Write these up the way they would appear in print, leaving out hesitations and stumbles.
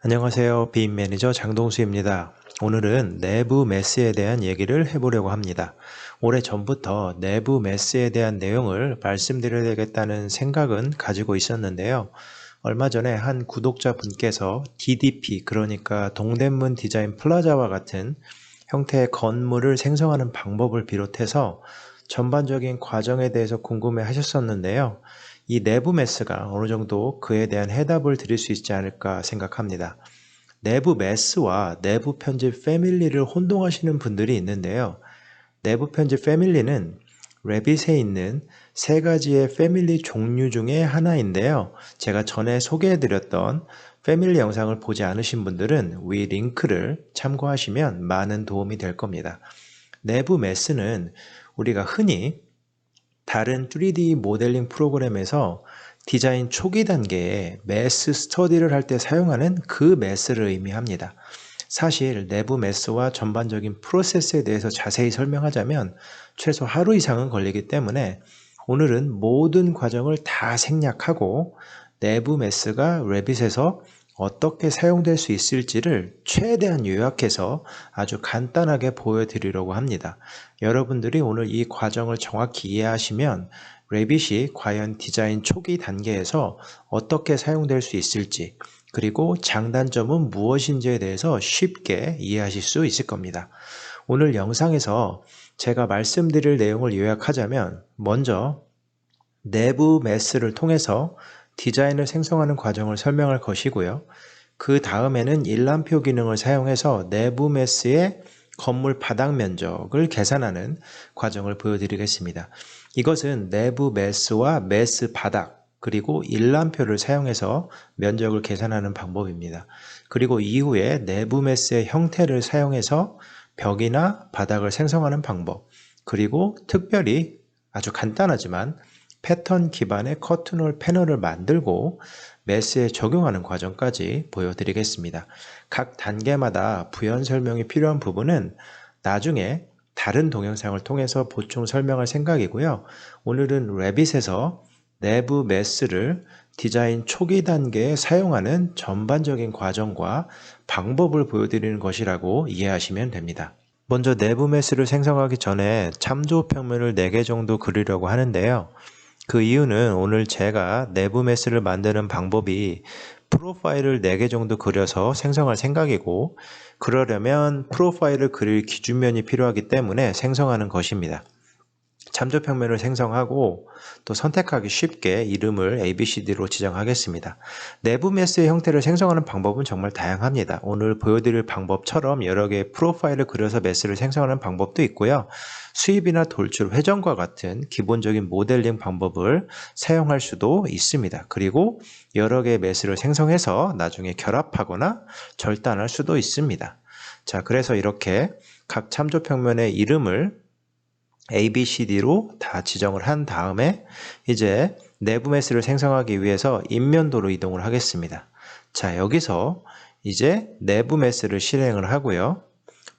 안녕하세요. 빔 매니저 장동수입니다. 오늘은 내부 매스에 대한 얘기를 해보려고 합니다. 오래전부터 내부 매스에 대한 내용을 말씀드려야 되겠다는 생각은 가지고 있었는데요. 얼마 전에 한 구독자분께서 DDP, 그러니까 동대문 디자인 플라자와 같은 형태의 건물을 생성하는 방법을 비롯해서 전반적인 과정에 대해서 궁금해 하셨었는데요. 이 내부 매스가 어느 정도 그에 대한 해답을 드릴 수 있지 않을까 생각합니다. 내부 매스와 내부 편집 패밀리를 혼동하시는 분들이 있는데요. 내부 편집 패밀리는 레빗에 있는 세 가지의 패밀리 종류 중에 하나인데요. 제가 전에 소개해드렸던 패밀리 영상을 보지 않으신 분들은 위 링크를 참고하시면 많은 도움이 될 겁니다. 내부 매스는 우리가 흔히 다른 3D 모델링 프로그램에서 디자인 초기 단계에 매스 스터디를 할 때 사용하는 그 매스를 의미합니다. 사실 내부 매스와 전반적인 프로세스에 대해서 자세히 설명하자면 최소 하루 이상은 걸리기 때문에 오늘은 모든 과정을 다 생략하고 내부 매스가 레빗에서 어떻게 사용될 수 있을지를 최대한 요약해서 아주 간단하게 보여드리려고 합니다. 여러분들이 오늘 이 과정을 정확히 이해하시면 레빗이 과연 디자인 초기 단계에서 어떻게 사용될 수 있을지, 그리고 장단점은 무엇인지에 대해서 쉽게 이해하실 수 있을 겁니다. 오늘 영상에서 제가 말씀드릴 내용을 요약하자면 먼저 내부 매스를 통해서 디자인을 생성하는 과정을 설명할 것이고요. 그 다음에는 일람표 기능을 사용해서 내부 매스의 건물 바닥 면적을 계산하는 과정을 보여드리겠습니다. 이것은 내부 매스와 매스 바닥 그리고 일람표를 사용해서 면적을 계산하는 방법입니다. 그리고 이후에 내부 매스의 형태를 사용해서 벽이나 바닥을 생성하는 방법, 그리고 특별히 아주 간단하지만 패턴 기반의 커튼홀 패널을 만들고 매스에 적용하는 과정까지 보여드리겠습니다. 각 단계마다 부연 설명이 필요한 부분은 나중에 다른 동영상을 통해서 보충 설명할 생각이고요. 오늘은 레빗에서 내부 매스를 디자인 초기 단계에 사용하는 전반적인 과정과 방법을 보여드리는 것이라고 이해하시면 됩니다. 먼저 내부 매스를 생성하기 전에 참조 평면을 4개 정도 그리려고 하는데요. 그 이유는 오늘 제가 내부 매스를 만드는 방법이 프로파일을 4개 정도 그려서 생성할 생각이고, 그러려면 프로파일을 그릴 기준면이 필요하기 때문에 생성하는 것입니다. 참조평면을 생성하고 또 선택하기 쉽게 이름을 ABCD로 지정하겠습니다. 내부 매스의 형태를 생성하는 방법은 정말 다양합니다. 오늘 보여드릴 방법처럼 여러 개의 프로파일을 그려서 매스를 생성하는 방법도 있고요. 수입이나 돌출, 회전과 같은 기본적인 모델링 방법을 사용할 수도 있습니다. 그리고 여러 개의 매스를 생성해서 나중에 결합하거나 절단할 수도 있습니다. 자, 그래서 이렇게 각 참조평면의 이름을 ABCD로 다 지정을 한 다음에 이제 내부 매스를 생성하기 위해서 인면도로 이동을 하겠습니다. 자, 여기서 이제 내부 매스를 실행을 하고요.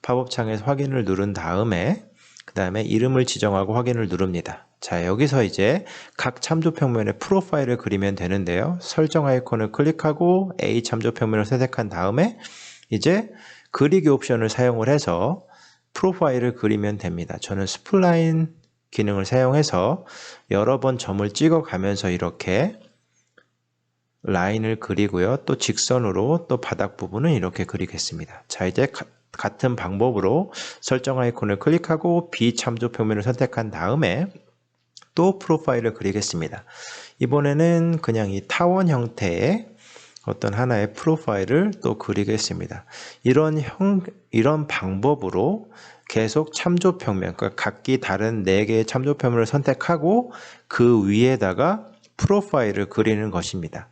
팝업창에서 확인을 누른 다음에 그 다음에 이름을 지정하고 확인을 누릅니다. 자, 여기서 이제 각 참조평면의 프로파일을 그리면 되는데요. 설정 아이콘을 클릭하고 A 참조평면을 선택한 다음에 이제 그리기 옵션을 사용을 해서 프로파일을 그리면 됩니다. 저는 스플라인 기능을 사용해서 여러 번 점을 찍어 가면서 이렇게 라인을 그리고요. 또 직선으로 또 바닥 부분은 이렇게 그리겠습니다. 자, 이제 같은 방법으로 설정 아이콘을 클릭하고 B 참조 평면을 선택한 다음에 또 프로파일을 그리겠습니다. 이번에는 그냥 이 타원 형태의 어떤 하나의 프로파일을 또 그리겠습니다. 이런 방법으로 계속 참조평면, 그러니까 각기 다른 4개의 참조평면을 선택하고 그 위에다가 프로파일을 그리는 것입니다.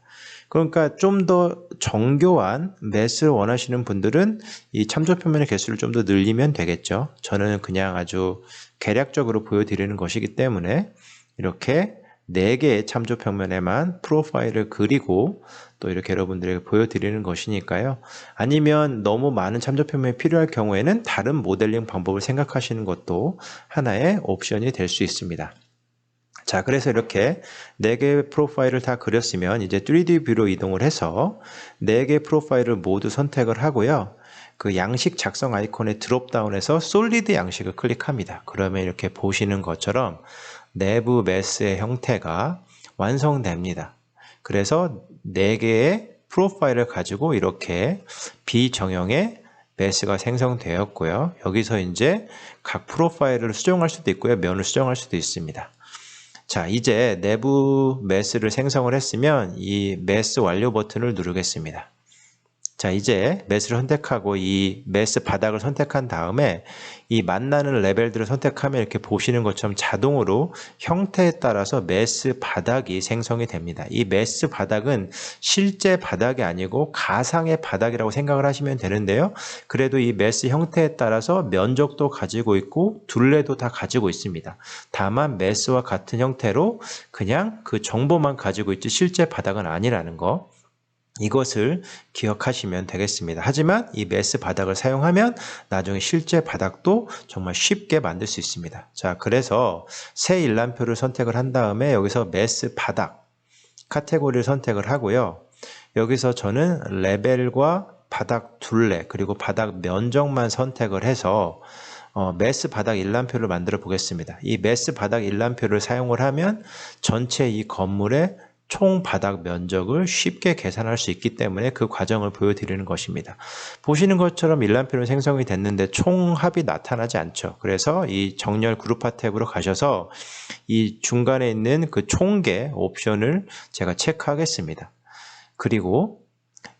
그러니까 좀 더 정교한 매스를 원하시는 분들은 이 참조평면의 개수를 좀 더 늘리면 되겠죠. 저는 그냥 아주 개략적으로 보여드리는 것이기 때문에 이렇게 4개의 참조평면에만 프로파일을 그리고 또 이렇게 여러분들에게 보여드리는 것이니까요. 아니면 너무 많은 참조평면이 필요할 경우에는 다른 모델링 방법을 생각하시는 것도 하나의 옵션이 될 수 있습니다. 자, 그래서 이렇게 4개의 프로파일을 다 그렸으면 이제 3D 뷰로 이동을 해서 4개의 프로파일을 모두 선택을 하고요. 그 양식 작성 아이콘의 드롭다운에서 솔리드 양식을 클릭합니다. 그러면 이렇게 보시는 것처럼 내부 메스의 형태가 완성됩니다. 그래서 4개의 프로파일을 가지고 이렇게 비정형의 메스가 생성되었고요. 여기서 이제 각 프로파일을 수정할 수도 있고요. 면을 수정할 수도 있습니다. 자, 이제 내부 메스를 생성을 했으면 이 메스 완료 버튼을 누르겠습니다. 자, 이제 메스를 선택하고 이 메스 바닥을 선택한 다음에 이 만나는 레벨들을 선택하면 이렇게 보시는 것처럼 자동으로 형태에 따라서 메스 바닥이 생성이 됩니다. 이 메스 바닥은 실제 바닥이 아니고 가상의 바닥이라고 생각을 하시면 되는데요. 그래도 이 메스 형태에 따라서 면적도 가지고 있고 둘레도 다 가지고 있습니다. 다만 메스와 같은 형태로 그냥 그 정보만 가지고 있지 실제 바닥은 아니라는 거. 이것을 기억하시면 되겠습니다. 하지만 이 메스 바닥을 사용하면 나중에 실제 바닥도 정말 쉽게 만들 수 있습니다. 자, 그래서 새 일람표를 선택을 한 다음에 여기서 메스 바닥 카테고리를 선택을 하고요. 여기서 저는 레벨과 바닥 둘레 그리고 바닥 면적만 선택을 해서 메스 바닥 일람표를 만들어 보겠습니다. 이 메스 바닥 일람표를 사용을 하면 전체 이 건물의 총 바닥 면적을 쉽게 계산할 수 있기 때문에 그 과정을 보여드리는 것입니다. 보시는 것처럼 일람표는 생성이 됐는데 총합이 나타나지 않죠. 그래서 이 정렬 그룹화 탭으로 가셔서 이 중간에 있는 그 총계 옵션을 제가 체크하겠습니다. 그리고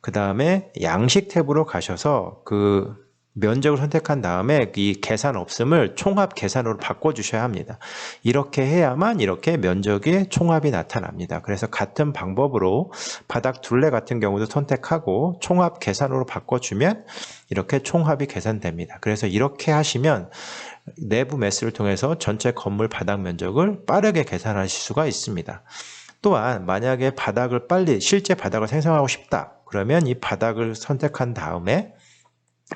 그 다음에 양식 탭으로 가셔서 그 면적을 선택한 다음에 이 계산 없음을 총합 계산으로 바꿔주셔야 합니다. 이렇게 해야만 이렇게 면적의 총합이 나타납니다. 그래서 같은 방법으로 바닥 둘레 같은 경우도 선택하고 총합 계산으로 바꿔주면 이렇게 총합이 계산됩니다. 그래서 이렇게 하시면 내부 메스를 통해서 전체 건물 바닥 면적을 빠르게 계산하실 수가 있습니다. 또한 만약에 바닥을 빨리 실제 바닥을 생성하고 싶다. 그러면 이 바닥을 선택한 다음에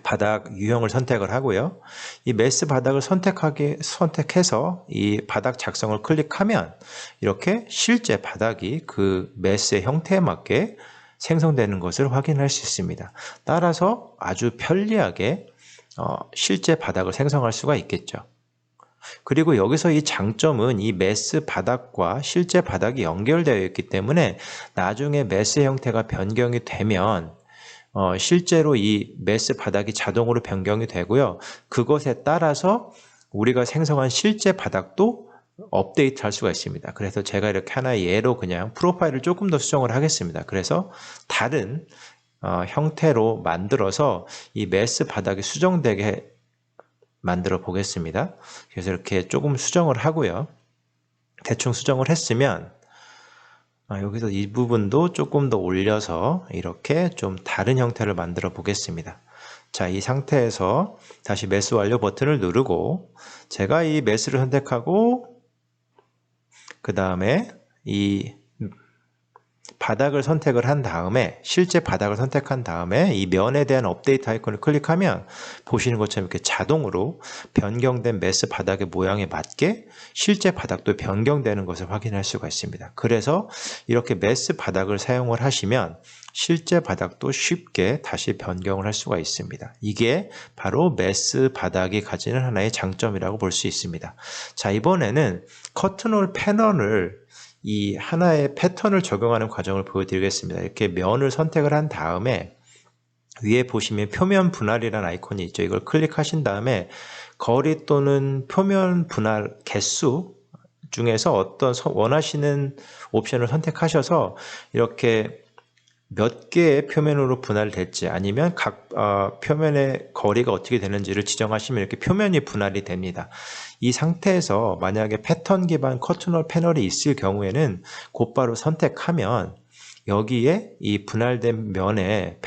바닥 유형을 선택을 하고요. 이 메스 바닥을 선택해서 이 바닥 작성을 클릭하면 이렇게 실제 바닥이 그 메스의 형태에 맞게 생성되는 것을 확인할 수 있습니다. 따라서 아주 편리하게 실제 바닥을 생성할 수가 있겠죠. 그리고 여기서 이 장점은 이 메스 바닥과 실제 바닥이 연결되어 있기 때문에 나중에 메스 형태가 변경이 되면 실제로 이 메스 바닥이 자동으로 변경이 되고요. 그것에 따라서 우리가 생성한 실제 바닥도 업데이트 할 수가 있습니다. 그래서 제가 이렇게 하나의 예로 그냥 프로파일을 조금 더 수정을 하겠습니다. 그래서 다른 형태로 만들어서 이 메스 바닥이 수정되게 만들어 보겠습니다. 그래서 이렇게 조금 수정을 하고요. 대충 수정을 했으면 여기서 이 부분도 조금 더 올려서 이렇게 좀 다른 형태를 만들어 보겠습니다. 자, 이 상태에서 다시 메스 완료 버튼을 누르고 제가 이 메스를 선택하고 그 다음에 이 바닥을 선택을 한 다음에 실제 바닥을 선택한 다음에 이 면에 대한 업데이트 아이콘을 클릭하면 보시는 것처럼 이렇게 자동으로 변경된 메스 바닥의 모양에 맞게 실제 바닥도 변경되는 것을 확인할 수가 있습니다. 그래서 이렇게 메스 바닥을 사용을 하시면 실제 바닥도 쉽게 다시 변경을 할 수가 있습니다. 이게 바로 메스 바닥이 가지는 하나의 장점이라고 볼 수 있습니다. 자, 이번에는 커튼홀 패널을 이 하나의 패턴을 적용하는 과정을 보여드리겠습니다. 이렇게 면을 선택을 한 다음에 위에 보시면 표면 분할이라는 아이콘이 있죠. 이걸 클릭하신 다음에 거리 또는 표면 분할 개수 중에서 어떤 원하시는 옵션을 선택하셔서 이렇게 몇 개의 표면으로 분할될지 아니면 각 표면의 거리가 어떻게 되는지를 지정하시면 이렇게 표면이 분할이 됩니다. 이 상태에서 만약에 패턴 기반 커튼홀 패널이 있을 경우에는 곧바로 선택하면 여기에 이 분할된 면에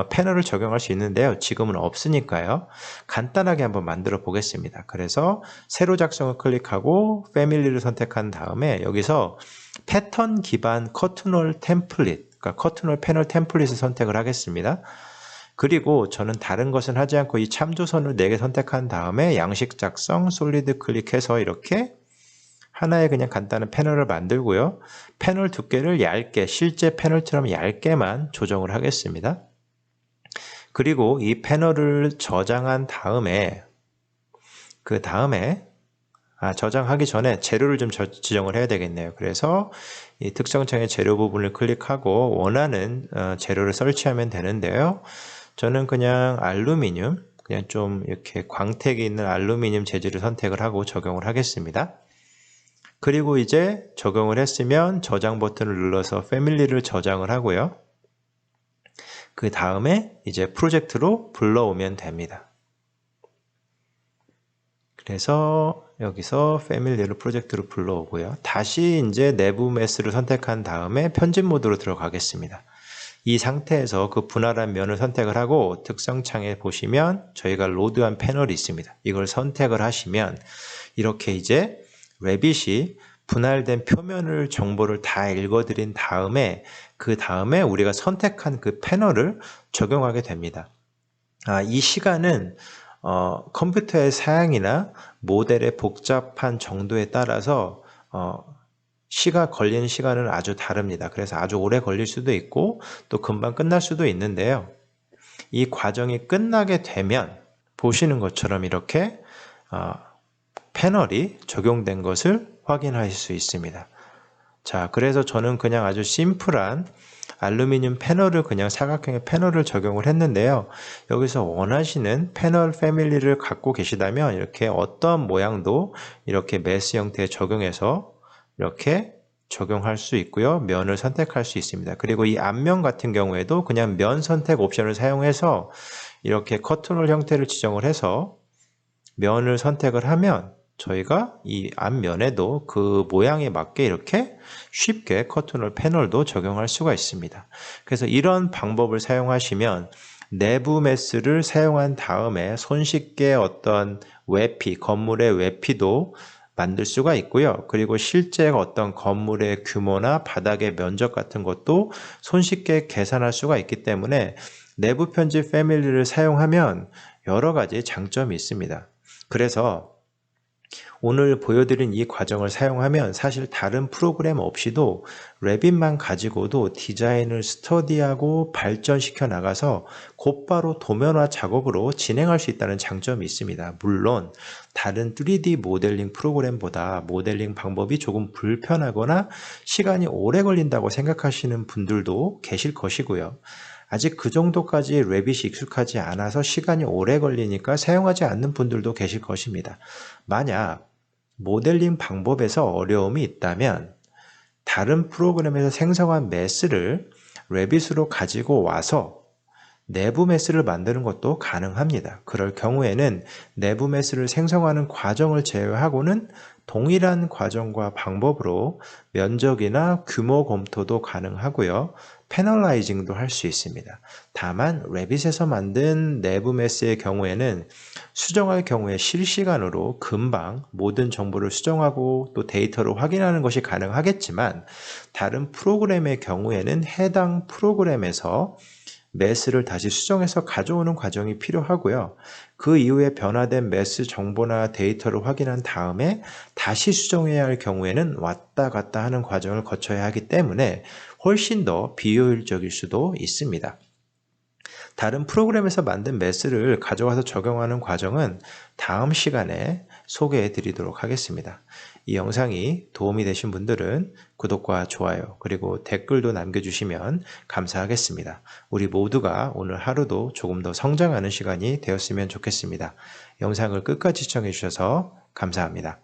패널을 적용할 수 있는데요. 지금은 없으니까요. 간단하게 한번 만들어 보겠습니다. 그래서 새로 작성을 클릭하고 패밀리를 선택한 다음에 여기서 패턴 기반 커튼홀 템플릿, 그러니까 커튼홀 패널 템플릿을 선택을 하겠습니다. 그리고 저는 다른 것은 하지 않고 이 참조선을 4개 선택한 다음에 양식 작성, 솔리드 클릭해서 이렇게 하나의 그냥 간단한 패널을 만들고요. 패널 두께를 얇게, 실제 패널처럼 얇게만 조정을 하겠습니다. 그리고 이 패널을 저장한 다음에 저장하기 전에 재료를 좀 지정을 해야 되겠네요. 그래서 이 특성창의 재료 부분을 클릭하고 원하는 재료를 설치하면 되는데요. 저는 그냥 알루미늄, 그냥 좀 이렇게 광택이 있는 알루미늄 재질을 선택을 하고 적용을 하겠습니다. 그리고 이제 적용을 했으면 저장 버튼을 눌러서 패밀리를 저장을 하고요. 그 다음에 이제 프로젝트로 불러오면 됩니다. 그래서 여기서 패밀리를 프로젝트로 불러오고요. 다시 이제 내부 매스를 선택한 다음에 편집 모드로 들어가겠습니다. 이 상태에서 그 분할한 면을 선택을 하고 특성창에 보시면 저희가 로드한 패널이 있습니다. 이걸 선택을 하시면 이렇게 이제 레빗이 분할된 표면을 정보를 다 읽어드린 다음에 그 다음에 우리가 선택한 그 패널을 적용하게 됩니다. 이 시간은 컴퓨터의 사양이나 모델의 복잡한 정도에 따라서 걸리는 시간은 아주 다릅니다. 그래서 아주 오래 걸릴 수도 있고 또 금방 끝날 수도 있는데요. 이 과정이 끝나게 되면 보시는 것처럼 이렇게 패널이 적용된 것을 확인하실 수 있습니다. 자, 그래서 저는 그냥 아주 심플한 알루미늄 패널을 그냥 사각형의 패널을 적용을 했는데요. 여기서 원하시는 패널 패밀리를 갖고 계시다면 이렇게 어떤 모양도 이렇게 메스 형태에 적용해서 이렇게 적용할 수 있고요. 면을 선택할 수 있습니다. 그리고 이 앞면 같은 경우에도 그냥 면 선택 옵션을 사용해서 이렇게 커튼홀 형태를 지정을 해서 면을 선택을 하면 저희가 이 앞면에도 그 모양에 맞게 이렇게 쉽게 커튼홀 패널도 적용할 수가 있습니다. 그래서 이런 방법을 사용하시면 내부 매스를 사용한 다음에 손쉽게 어떤 외피, 건물의 외피도 만들 수가 있고요. 그리고 실제 어떤 건물의 규모나 바닥의 면적 같은 것도 손쉽게 계산할 수가 있기 때문에 내부 편집 패밀리를 사용하면 여러 가지 장점이 있습니다. 그래서 오늘 보여드린 이 과정을 사용하면 사실 다른 프로그램 없이도 레빗만 가지고도 디자인을 스터디하고 발전시켜 나가서 곧바로 도면화 작업으로 진행할 수 있다는 장점이 있습니다. 물론 다른 3D 모델링 프로그램보다 모델링 방법이 조금 불편하거나 시간이 오래 걸린다고 생각하시는 분들도 계실 것이고요. 아직 그 정도까지 레빗이 익숙하지 않아서 시간이 오래 걸리니까 사용하지 않는 분들도 계실 것입니다. 만약 모델링 방법에서 어려움이 있다면 다른 프로그램에서 생성한 매스를 레빗으로 가지고 와서 내부 매스를 만드는 것도 가능합니다. 그럴 경우에는 내부 매스를 생성하는 과정을 제외하고는 동일한 과정과 방법으로 면적이나 규모 검토도 가능하고요. 패널라이징도 할 수 있습니다. 다만 레빗에서 만든 내부 매스의 경우에는 수정할 경우에 실시간으로 금방 모든 정보를 수정하고 또 데이터를 확인하는 것이 가능하겠지만 다른 프로그램의 경우에는 해당 프로그램에서 매스를 다시 수정해서 가져오는 과정이 필요하고요. 그 이후에 변화된 매스 정보나 데이터를 확인한 다음에 다시 수정해야 할 경우에는 왔다 갔다 하는 과정을 거쳐야 하기 때문에 훨씬 더 비효율적일 수도 있습니다. 다른 프로그램에서 만든 매스를 가져와서 적용하는 과정은 다음 시간에 소개해 드리도록 하겠습니다. 이 영상이 도움이 되신 분들은 구독과 좋아요 그리고 댓글도 남겨주시면 감사하겠습니다. 우리 모두가 오늘 하루도 조금 더 성장하는 시간이 되었으면 좋겠습니다. 영상을 끝까지 시청해 주셔서 감사합니다.